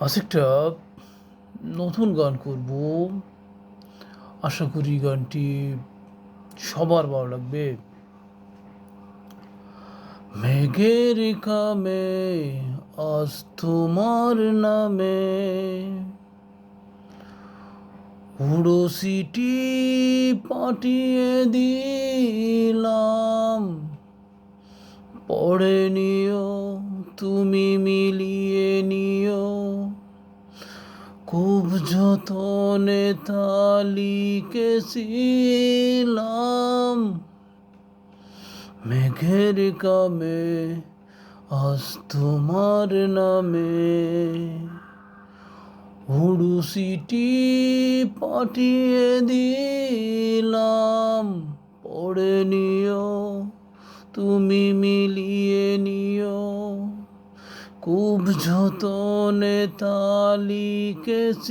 আজ একটা নতুন গান করব। আশা করি গানটি সবার ভালো লাগবে। মেঘের কামে আজ তোমার নামে উড়ো সিটি পাঠিয়ে দিলাম। পড়ে নিও, তুমি মিলিয়ে নিও, খুব যতনে তা লিখেছিলাম। মেঘের কামে আজ তোমার নামে হুড়ুসিটি পাঠিয়ে দিলাম। পড়ে নিও, তুমি মিলিয়ে নিও, খুব যতনে তা লিখেছিলাম।